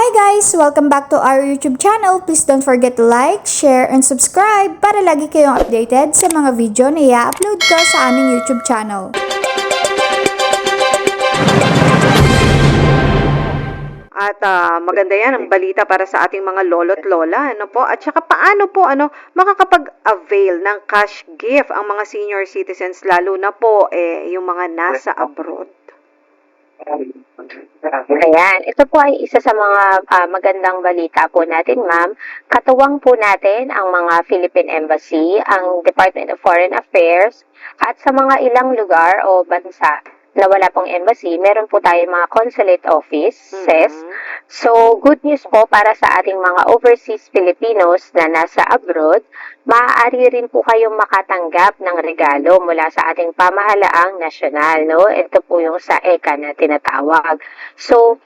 Hi guys! Welcome back to our YouTube channel. Please don't forget to like, share, and subscribe para lagi kayong updated sa mga video na i-upload ko sa aming YouTube channel. At maganda yan ang balita para sa ating mga lolo't lola, ano po? At saka paano po makakapag-avail ng cash gift ang mga senior citizens, lalo na po yung mga nasa abroad? Ayan, ito po ay isa sa mga magandang balita po natin, ma'am. Katuwang po natin ang mga Philippine Embassy, ang Department of Foreign Affairs, at sa mga ilang lugar o bansa na wala pong embassy, meron po tayo mga consulate offices. So, good news po para sa ating mga overseas Filipinos na nasa abroad, maaari rin po kayong makatanggap ng regalo mula sa ating pamahalaang nasyonal, no? Ito po yung sa ECA na tinatawag. So,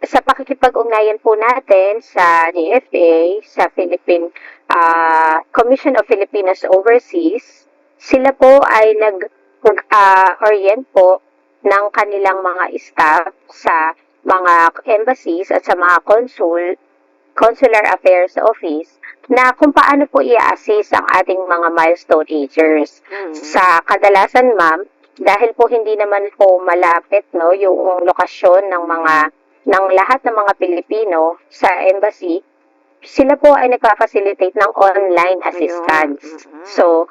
sa pakikipag-ugnayan po natin sa DFA, sa Philippine Commission of Filipinos Overseas, sila po ay orient po ng kanilang mga staff sa mga embassies at sa mga consular affairs office na kung paano po i-assist ang ating mga milestone agers. Sa kadalasan, ma'am, dahil po hindi naman po malapit yung lokasyon ng lahat ng mga Pilipino sa embassy, sila po ay nagpa-facilitate ng online assistance. So,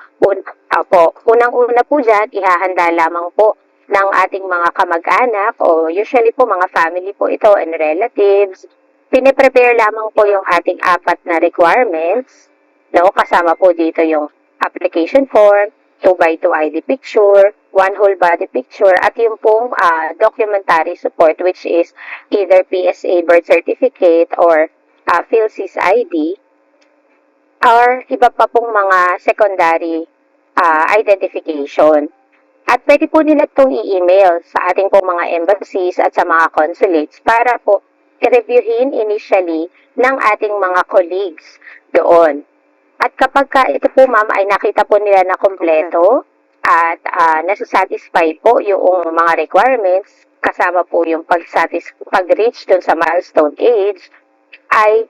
unang-una po dyan, ihahanda lamang po ng ating mga kamag-anak o usually po mga family po ito and relatives. Pine-prepare lamang po yung ating 4 na requirements. Kasama po dito yung application form, 2x2 ID picture, 1 whole body picture, at yung pong documentary support which is either PSA birth certificate or PhilSys ID or iba pa pong mga secondary identification. At pwede po nila itong i-email sa ating pong mga embassies at sa mga consulates para po i-reviewin initially ng ating mga colleagues doon. At kapag ito po, ma'am, ay nakita po nila na kompleto at nasa-satisfy po yung mga requirements, kasama po yung pag-reach dun sa milestone age, ay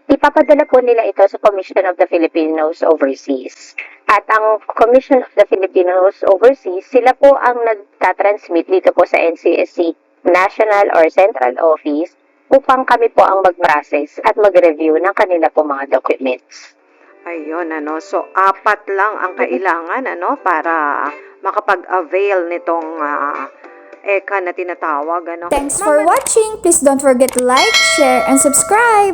ipapadala po nila ito sa Commission of the Filipinos Overseas. At ang Commission of the Filipinos Overseas, sila po ang nagtatransmit dito po sa NCSC National or Central Office upang kami po ang mag-process at mag-review ng kanila po mga documents. Ayun, so 4 lang ang kailangan, para makapag-avail nitong ECA na tinatawag, Thanks for watching! Please don't forget to like, share, and subscribe!